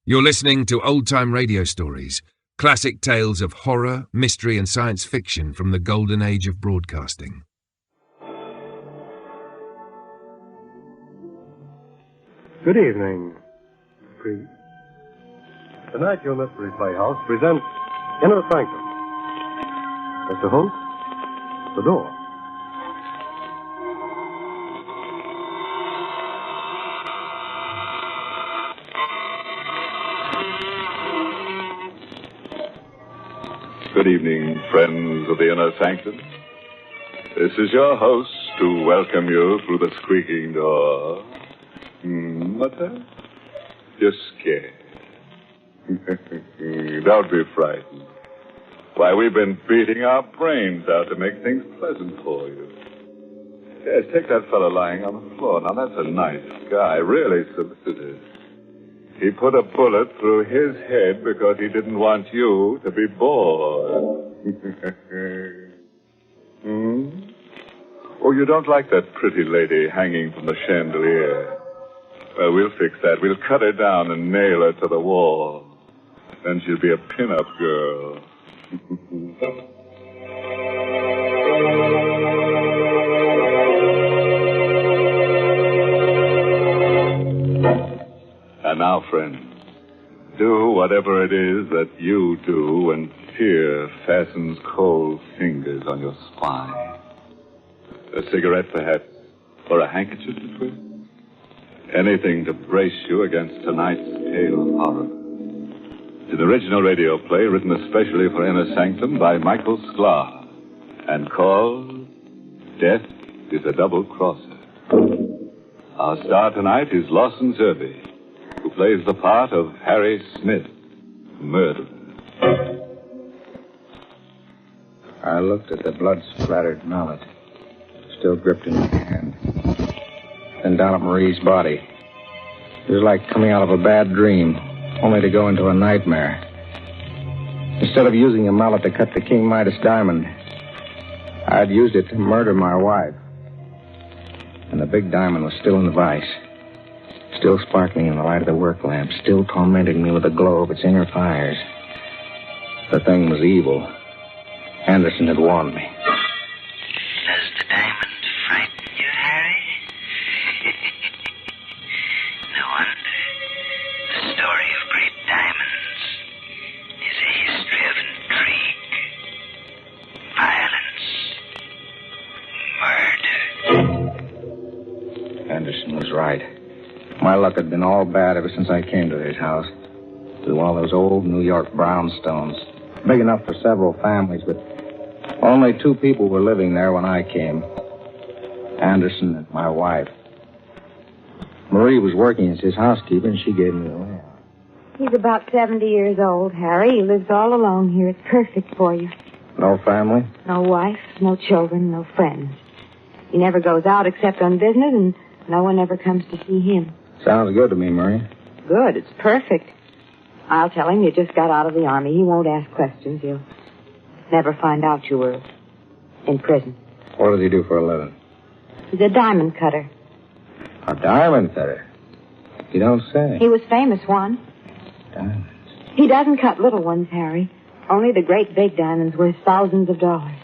You're listening to old-time radio stories, classic tales of horror, mystery, and science fiction from the golden age of broadcasting. Good evening. Tonight, your Mystery Playhouse presents Inner Sanctum. Mr. Holt, the door. Good evening, friends of the Inner Sanctum. This is your host to welcome you through the squeaking door. What's that? You're scared. Don't be frightened. Why, we've been beating our brains out to make things pleasant for you. Yes, take that fellow lying on the floor. Now, that's a nice guy, really solicitous. He put a bullet through his head because he didn't want you to be bored. Oh, you don't like that pretty lady hanging from the chandelier? Well, we'll fix that. We'll cut her down and nail her to the wall. Then she'll be a pin-up girl. And now, friends, do whatever it is that you do when fear fastens cold fingers on your spine. A cigarette, perhaps, or a handkerchief to twist? Anything to brace you against tonight's pale horror. It's an original radio play written especially for Inner Sanctum by Michael Sklar and called Death is a Double Crosser. Our star tonight is Lawson Zerbe, who plays the part of Harry Smith, murderer. I looked at the blood-splattered mallet, still gripped in my hand, then down at Marie's body. It was like coming out of a bad dream, only to go into a nightmare. Instead of using a mallet to cut the King Midas diamond, I'd used it to murder my wife. And the big diamond was still in the vise, still sparkling in the light of the work lamp, still tormenting me with the glow of its inner fires. The thing was evil. Anderson had warned me. Does the diamond frighten you, Harry? No wonder. The story of great diamonds is a history of intrigue, violence, murder. Anderson was right. My luck had been all bad ever since I came to his house. Through all those old New York brownstones. Big enough for several families, but only 2 people were living there when I came. Anderson and my wife. Marie was working as his housekeeper, and she gave me the layout. He's about 70 years old, Harry. He lives all alone here. It's perfect for you. No family? No wife, no children, no friends. He never goes out except on business, and no one ever comes to see him. Sounds good to me, Marie. Good. It's perfect. I'll tell him you just got out of the army. He won't ask questions. He'll never find out you were in prison. What does he do for a living? He's a diamond cutter. A diamond cutter? You don't say. He was famous once. Diamonds? He doesn't cut little ones, Harry. Only the great big diamonds worth thousands of dollars.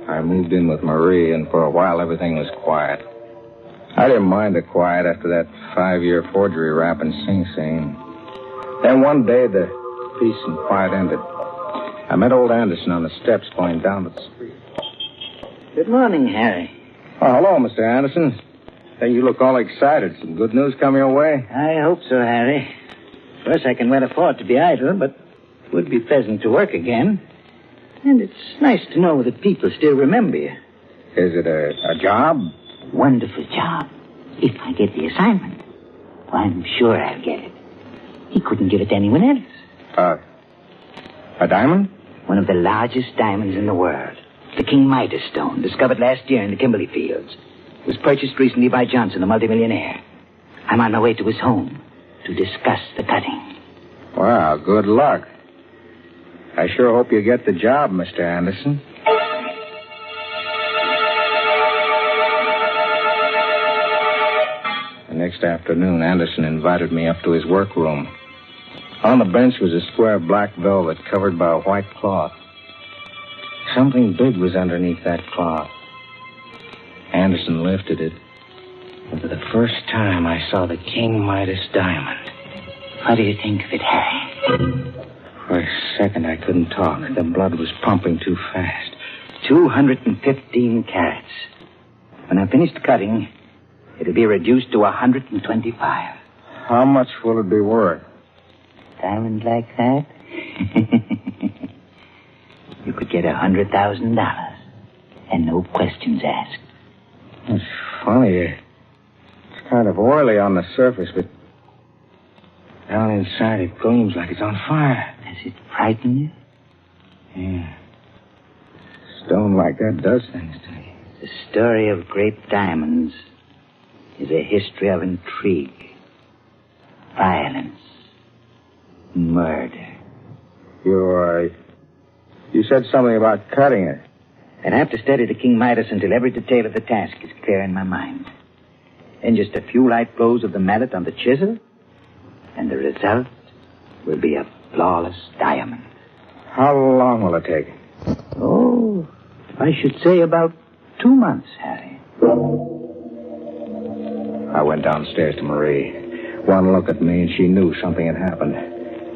I moved in with Marie, and for a while everything was quiet. I didn't mind the quiet after that 5-year forgery rap in Sing Sing. Then one day, the peace and quiet ended. I met old Anderson on the steps going down to the street. Good morning, Harry. Oh, hello, Mr. Anderson. Hey, you look all excited. Some good news come your way? I hope so, Harry. First, I can well afford to be idle, but it would be pleasant to work again. And it's nice to know that people still remember you. Is it a job? Wonderful job. If I get the assignment. I'm sure I'll get it. He couldn't give it to anyone else. A diamond? One of the largest diamonds in the world. The King Midas stone, discovered last year in the Kimberley fields. It was purchased recently by Johnson, a multimillionaire. I'm on my way to his home to discuss the cutting. Well, good luck. I sure hope you get the job, Mr. Anderson. afternoon, Anderson invited me up to his workroom. On the bench was a square of black velvet covered by a white cloth. Something big was underneath that cloth. Anderson lifted it, and for the first time I saw the King Midas diamond. What do you think of it, Harry? For a second, I couldn't talk. The blood was pumping too fast. 215 carats. When I'm finished cutting, it'll be reduced to 125. How much will it be worth? Diamond like that? You could get $100,000 and no questions asked. It's funny. It's kind of oily on the surface, but down inside it gleams like it's on fire. Does it frighten you? Yeah. Stone like that does things to me. The story of great diamonds is a history of intrigue, violence, murder. You said something about cutting it. I'd have to study the King Midas until every detail of the task is clear in my mind. Then just a few light blows of the mallet on the chisel, and the result will be a flawless diamond. How long will it take? Oh, I should say about 2 months, Harry. I went downstairs to Marie. One look at me, and she knew something had happened.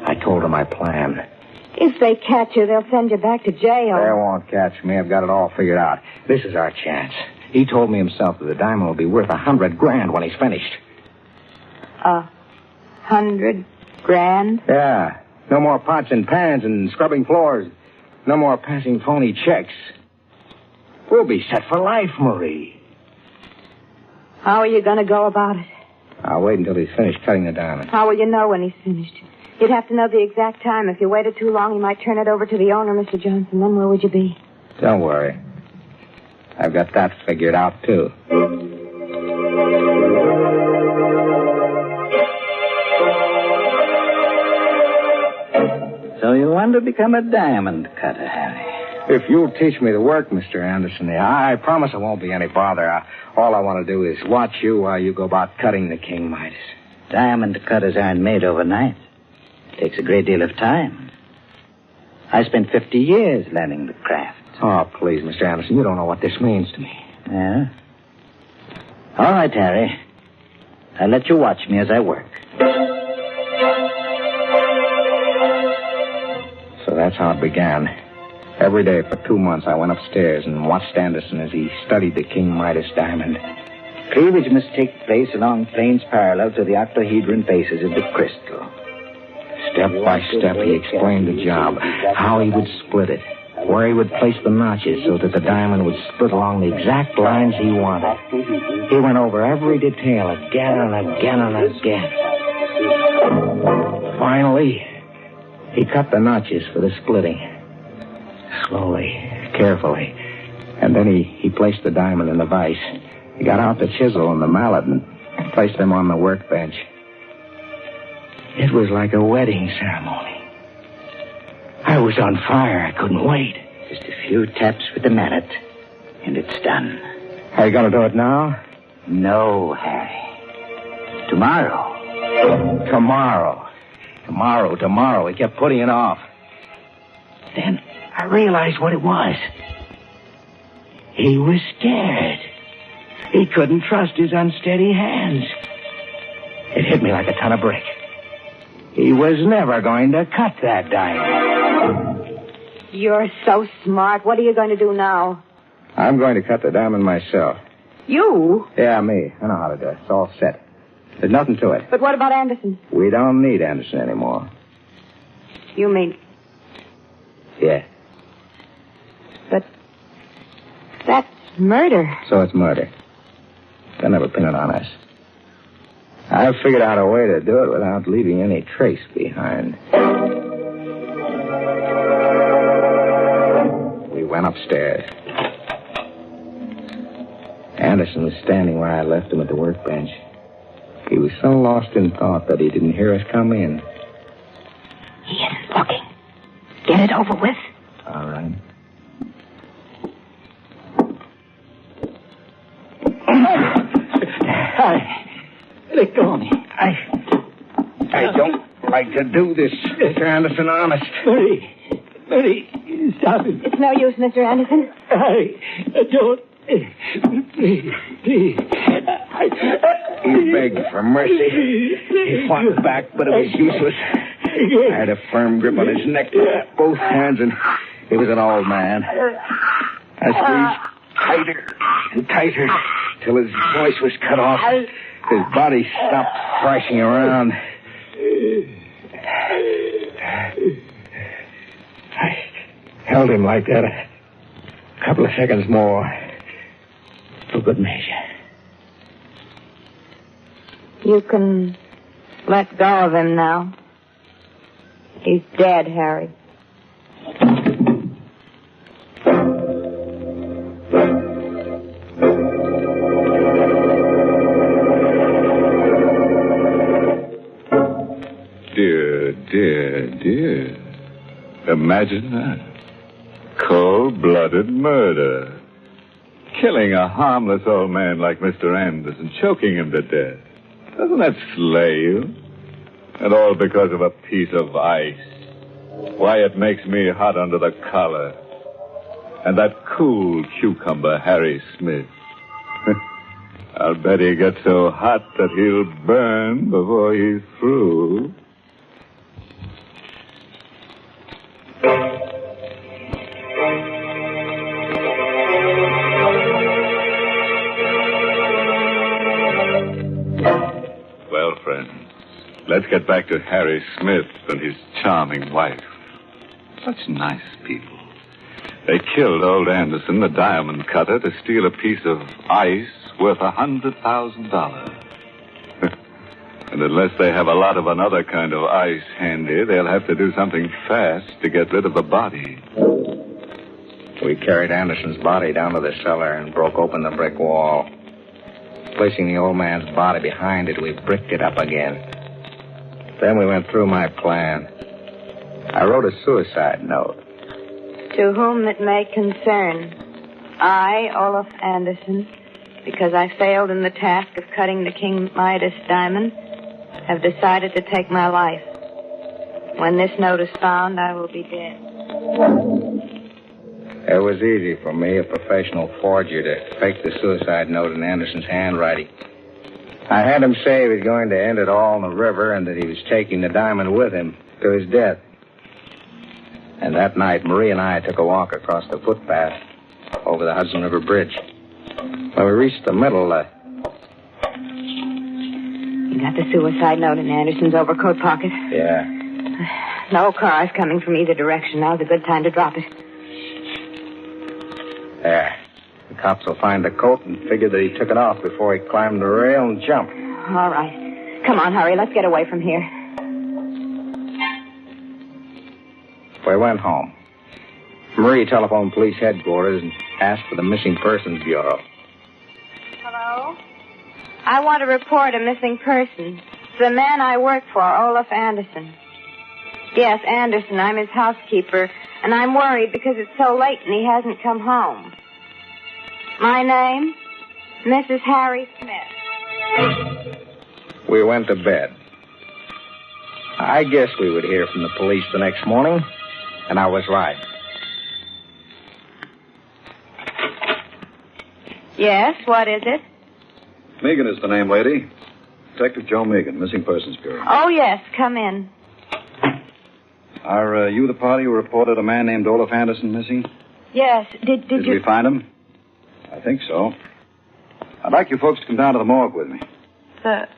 I told her my plan. If they catch you, they'll send you back to jail. They won't catch me. I've got it all figured out. This is our chance. He told me himself that the diamond will be worth $100,000 when he's finished. $100,000? Yeah. No more pots and pans and scrubbing floors. No more passing phony checks. We'll be set for life, Marie. How are you going to go about it? I'll wait until he's finished cutting the diamond. How will you know when he's finished? You'd have to know the exact time. If you waited too long, he might turn it over to the owner, Mr. Johnson. Then where would you be? Don't worry. I've got that figured out, too. So you want to become a diamond cutter, Harry? If you'll teach me the work, Mr. Anderson, I promise it won't be any bother. All I want to do is watch you while you go about cutting the King Midas. Diamond cutters aren't made overnight. It takes a great deal of time. I spent 50 years learning the craft. Oh, please, Mr. Anderson, you don't know what this means to me. Yeah? All right, Harry. I'll let you watch me as I work. So that's how it began. Every day for 2 months, I went upstairs and watched Anderson as he studied the King Midas diamond. Cleavage must take place along planes parallel to the octahedron faces of the crystal. Step by step, he explained the job, how he would split it, where he would place the notches so that the diamond would split along the exact lines he wanted. He went over every detail again and again and again. Finally, he cut the notches for the splitting. Slowly, carefully. And then he placed the diamond in the vise. He got out the chisel and the mallet and placed them on the workbench. It was like a wedding ceremony. I was on fire. I couldn't wait. Just a few taps with the mallet, and it's done. Are you going to do it now? No, Harry. Tomorrow. Tomorrow. He kept putting it off. Then I realized what it was. He was scared. He couldn't trust his unsteady hands. It hit me like a ton of brick. He was never going to cut that diamond. You're so smart. What are you going to do now? I'm going to cut the diamond myself. You? Yeah, me. I know how to do it. It's all set. There's nothing to it. But what about Anderson? We don't need Anderson anymore. You mean... Yeah. But that's murder. So it's murder. They'll never pin it on us. I've figured out a way to do it without leaving any trace behind. We went upstairs. Anderson was standing where I left him at the workbench. He was so lost in thought that he didn't hear us come in. He isn't looking. Get it over with. All right. Let go of me. I don't like to do this, Mr. Anderson, honest. Mary, stop it. It's no use, Mr. Anderson. I don't. Please. He begged for mercy. He fought back, but it was useless. I had a firm grip on his neck with both hands, and he was an old man. I squeezed tighter and tighter till his voice was cut off. His body stopped thrashing around. I held him like that a couple of seconds more for good measure. You can let go of him now. He's dead, Harry. Dear. Imagine that. Cold-blooded murder. Killing a harmless old man like Mr. Anderson, choking him to death. Doesn't that slay you? And all because of a piece of ice. Why, it makes me hot under the collar. And that cool cucumber, Harry Smith. I'll bet he gets so hot that he'll burn before he's through. Well, friends, let's get back to Harry Smith and his charming wife. Such nice people. They killed old Anderson, the diamond cutter, to steal a piece of ice worth $100,000. And unless they have a lot of another kind of ice handy, they'll have to do something fast to get rid of the body. We carried Anderson's body down to the cellar and broke open the brick wall. Placing the old man's body behind it, we bricked it up again. Then we went through my plan. I wrote a suicide note. To whom it may concern, I, Olaf Anderson, because I failed in the task of cutting the King Midas diamond, have decided to take my life. When this note is found, I will be dead. It was easy for me, a professional forger, to fake the suicide note in Anderson's handwriting. I had him say he was going to end it all in the river and that he was taking the diamond with him to his death. And that night, Marie and I took a walk across the footpath over the Hudson River Bridge. When we reached the middle, You got the suicide note in Anderson's overcoat pocket? Yeah. No cars coming from either direction. Now's a good time to drop it. There. The cops will find the coat and figure that he took it off before he climbed the rail and jumped. All right. Come on, hurry. Let's get away from here. We went home. Marie telephoned police headquarters and asked for the Missing Persons Bureau. Hello? I want to report a missing person. It's the man I work for, Olaf Anderson. Yes, Anderson. I'm his housekeeper, and I'm worried because it's so late and he hasn't come home. My name? Mrs. Harry Smith. We went to bed. I guess we would hear from the police the next morning, and I was right. Yes, what is it? Megan is the name, lady. Detective Joe Megan, Missing Persons Bureau. Oh, yes, come in. Are you the party who reported a man named Olaf Anderson missing? Yes, did Did you... we find him? I think so. I'd like you folks to come down to the morgue with me. The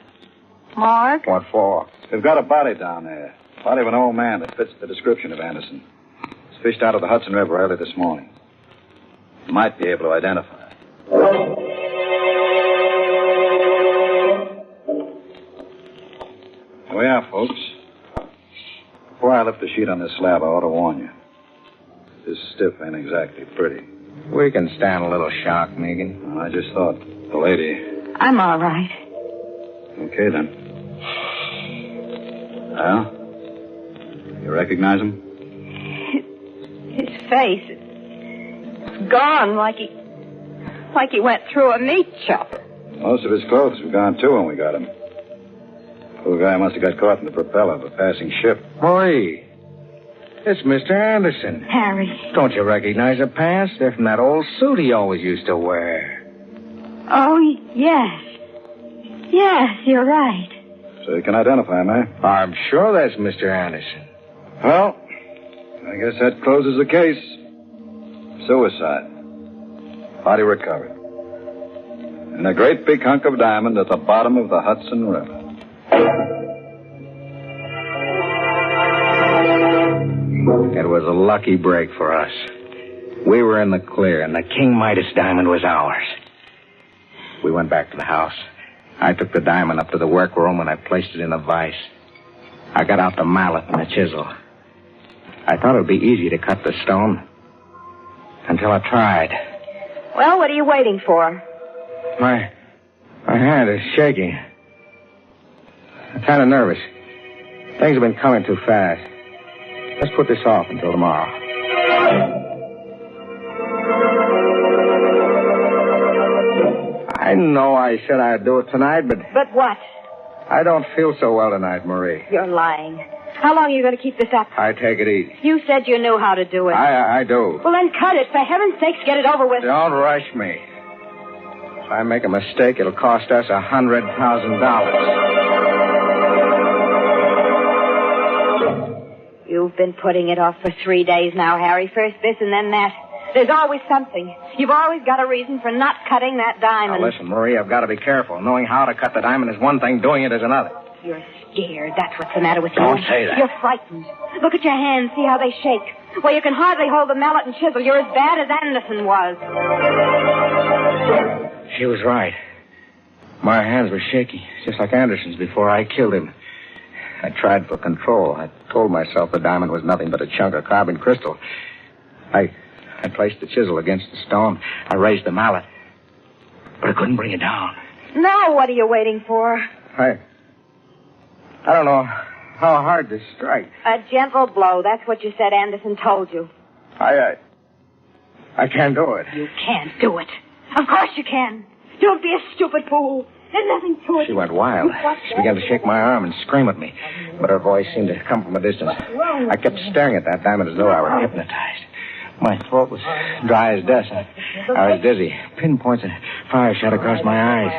morgue? What for? They've got a body down there. Body of an old man that fits the description of Anderson. Was fished out of the Hudson River early this morning. You might be able to identify it. Here we are, folks. Before I lift the sheet on this slab, I ought to warn you. This stiff ain't exactly pretty. We can stand a little shock, Megan. I just thought, the lady... I'm all right. Okay, then. Well? You recognize him? His face, it's gone like he went through a meat chopper. Most of his clothes were gone, too, when we got him. Poor guy must have got caught in the propeller of a passing ship. Marie, it's Mr. Anderson. Harry. Don't you recognize the pants? They're from that old suit he always used to wear. Oh, yes. Yes, you're right. So you can identify him, eh? I'm sure that's Mr. Anderson. Well, I guess that closes the case. Suicide. Body recovered. And a great big hunk of diamond at the bottom of the Hudson River. It was a lucky break for us. We were in the clear, and the King Midas diamond was ours. We went back to the house. I took the diamond up to the workroom, and I placed it in a vise. I got out the mallet and the chisel. I thought it would be easy to cut the stone. Until I tried. Well, what are you waiting for? My hand is shaking. I'm kind of nervous. Things have been coming too fast. Let's put this off until tomorrow. I know I said I'd do it tonight, but... But what? I don't feel so well tonight, Marie. You're lying. How long are you going to keep this up? I take it easy. You said you knew how to do it. I do. Well, then cut it. For heaven's sakes, get it over with. Don't rush me. If I make a mistake, it'll cost us $100,000. You've been putting it off for 3 days now, Harry. First this and then that. There's always something. You've always got a reason for not cutting that diamond. Now, listen, Marie, I've got to be careful. Knowing how to cut the diamond is one thing. Doing it is another. You're scared. That's what's the matter with you. Don't say that. You're frightened. Look at your hands. See how they shake. Well, you can hardly hold the mallet and chisel. You're as bad as Anderson was. She was right. My hands were shaky, just like Anderson's before I killed him. I tried for control. I told myself the diamond was nothing but a chunk of carbon crystal. I placed the chisel against the stone. I raised the mallet. But I couldn't bring it down. Now what are you waiting for? I don't know how hard to strike. A gentle blow. That's what you said Anderson told you. I can't do it. You can't do it. Of course you can. Don't be a stupid fool. There's nothing to it. She went wild. She began to shake my arm and scream at me. But her voice seemed to come from a distance. I kept staring at that diamond as though I were hypnotized. My throat was dry as dust. I was dizzy. Pinpoints of fire shot across my eyes.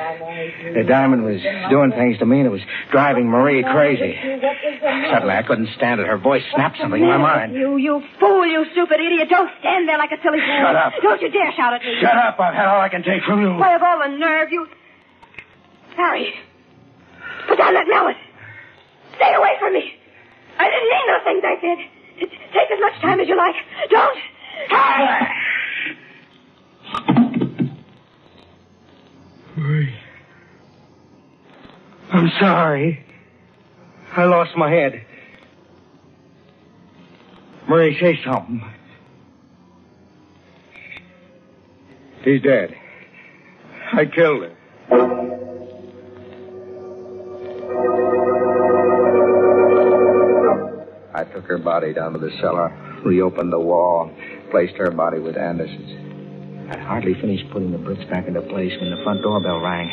The diamond was doing things to me, and it was driving Marie crazy. Suddenly, I couldn't stand it. Her voice snapped something in my mind. You fool, you stupid idiot. Don't stand there like a silly fool. Shut up. Don't you dare shout at me. Shut up. I've had all I can take from you. Why, of all the nerve, you... Harry, put down that mallet. Stay away from me. I didn't mean those things I said. Take as much time as you like. Don't... Harry! Marie. I'm sorry. I lost my head. Marie, say something. She's dead. I killed her. I took her body down to the cellar, reopened the wall, placed her body with Anderson's. I'd hardly finished putting the bricks back into place when the front doorbell rang.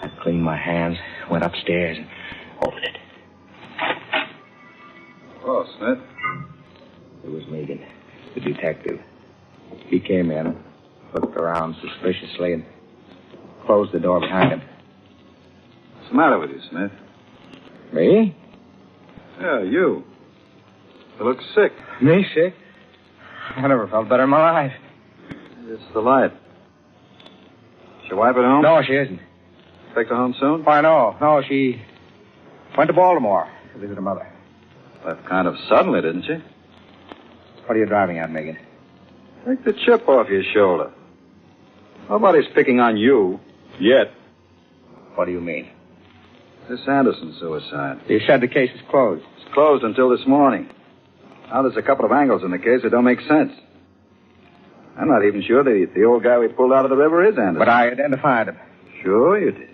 I cleaned my hands, went upstairs, and opened it. Oh, Smith. It was Megan, the detective. He came in, looked around suspiciously, and closed the door behind him. What's the matter with you, Smith? Me? Yeah, you. You look sick. Me sick? I never felt better in my life. It's the light. Is your wife at home? No, she isn't. Expect her home soon? Why, no. No, she went to Baltimore to visit her mother. Left kind of suddenly, didn't she? What are you driving at, Megan? Take the chip off your shoulder. Nobody's picking on you. Yet. What do you mean? This Anderson suicide. You said the case is closed. It's closed until this morning. Now there's a couple of angles in the case that don't make sense. I'm not even sure the old guy we pulled out of the river is Anderson. But I identified him. Sure you did.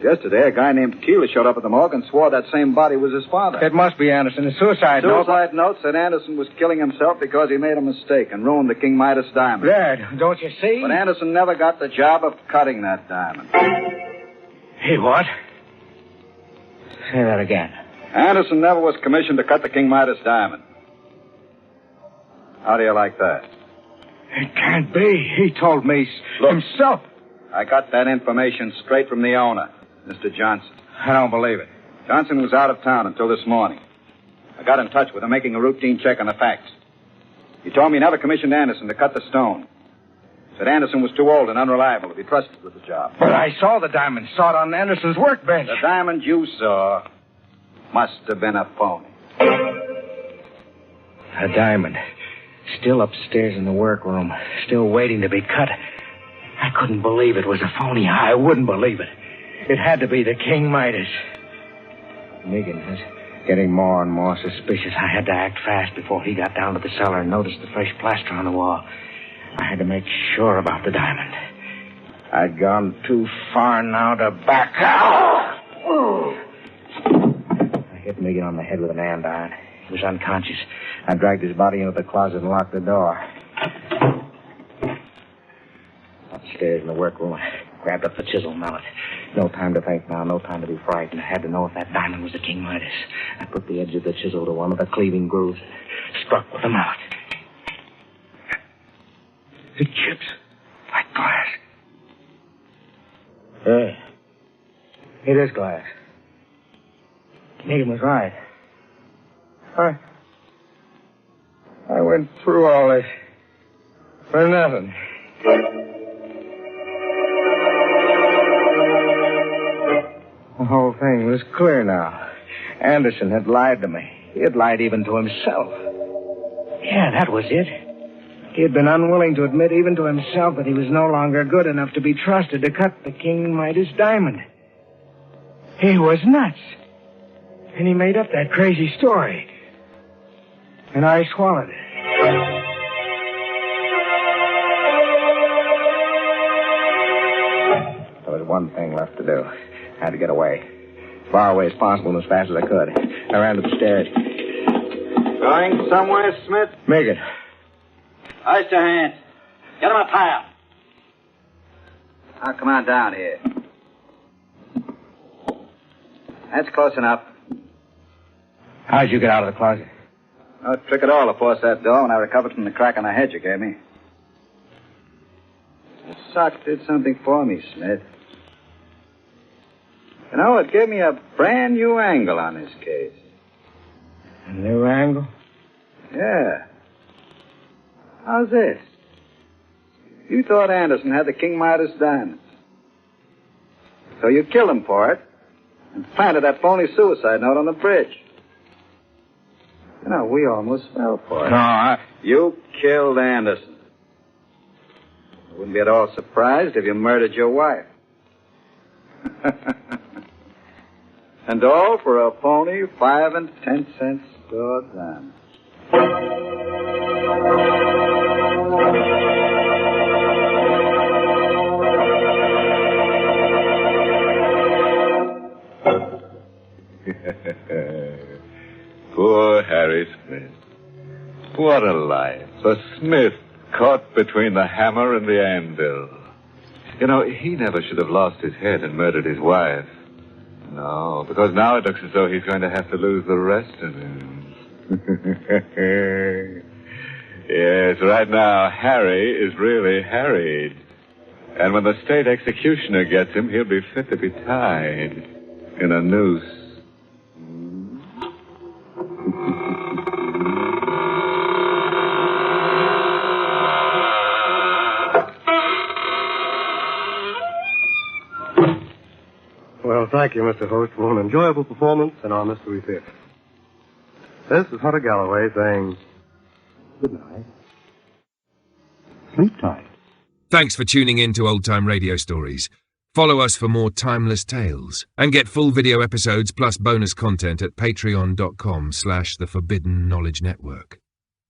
Yesterday, a guy named Keeler showed up at the morgue and swore that same body was his father. It must be Anderson. The suicide note. Suicide note said Anderson was killing himself because he made a mistake and ruined the King Midas diamond. Dad, don't you see? But Anderson never got the job of cutting that diamond. He what? Say that again. Anderson never was commissioned to cut the King Midas diamond. How do you like that? It can't be. He told me himself. I got that information straight from the owner, Mr. Johnson. I don't believe it. Johnson was out of town until this morning. I got in touch with him, making a routine check on the facts. He told me he never commissioned Anderson to cut the stone. Said Anderson was too old and unreliable to be trusted with the job. But I saw the diamond. Saw it on Anderson's workbench. The diamond you saw must have been a phony. A diamond. Still upstairs in the workroom. Still waiting to be cut. I couldn't believe it was a phony. I wouldn't believe it. It had to be the King Midas. Megan was getting more and more suspicious. I had to act fast before he got down to the cellar and noticed the fresh plaster on the wall. I had to make sure about the diamond. I'd gone too far now to back out. I hit Megan on the head with an andiron. He was unconscious. I dragged his body into the closet and locked the door. Upstairs in the workroom, I grabbed up the chisel mallet. No time to think now, no time to be frightened. I had to know if that diamond was the King Midas. I put the edge of the chisel to one of the cleaving grooves and struck with the mallet. It chips like glass. Yeah. It is glass. Megan was right. I went through all this for nothing. The whole thing was clear now. Anderson had lied to me. He had lied even to himself. Yeah, that was it. He had been unwilling to admit even to himself that he was no longer good enough to be trusted to cut the King Midas diamond. He was nuts. And he made up that crazy story. And I swallowed it. There was one thing left to do. I had to get away. As far away as possible and as fast as I could. I ran to the stairs. Going somewhere, Smith? Megan. Ice your hands. Get him a pile. Now, come on down here. That's close enough. How'd you get out of the closet? No trick at all to force that door when I recovered from the crack on the head you gave me. The sock did something for me, Smith. You know, it gave me a brand new angle on this case. A new angle? Yeah. How's this? You thought Anderson had the King Midas diamonds. So you killed him for it and planted that phony suicide note on the bridge. You know, we almost fell for it. No, You killed Anderson. I wouldn't be at all surprised if you murdered your wife. And all for a phony 5 and 10 cent store diamond. Poor Harry Smith. What a life. A Smith caught between the hammer and the anvil. You know, he never should have lost his head and murdered his wife. No, because now it looks as though he's going to have to lose the rest of him. Yes, right now, Harry is really harried. And when the state executioner gets him, he'll be fit to be tied in a noose. Well, thank you, Mr. Host, for an enjoyable performance in our Mystery Theater. This is Hunter Galloway saying good night. Sleep tight. Thanks for tuning in to Old Time Radio Stories. Follow us for more timeless tales and get full video episodes plus bonus content at patreon.com/The Forbidden Knowledge Network.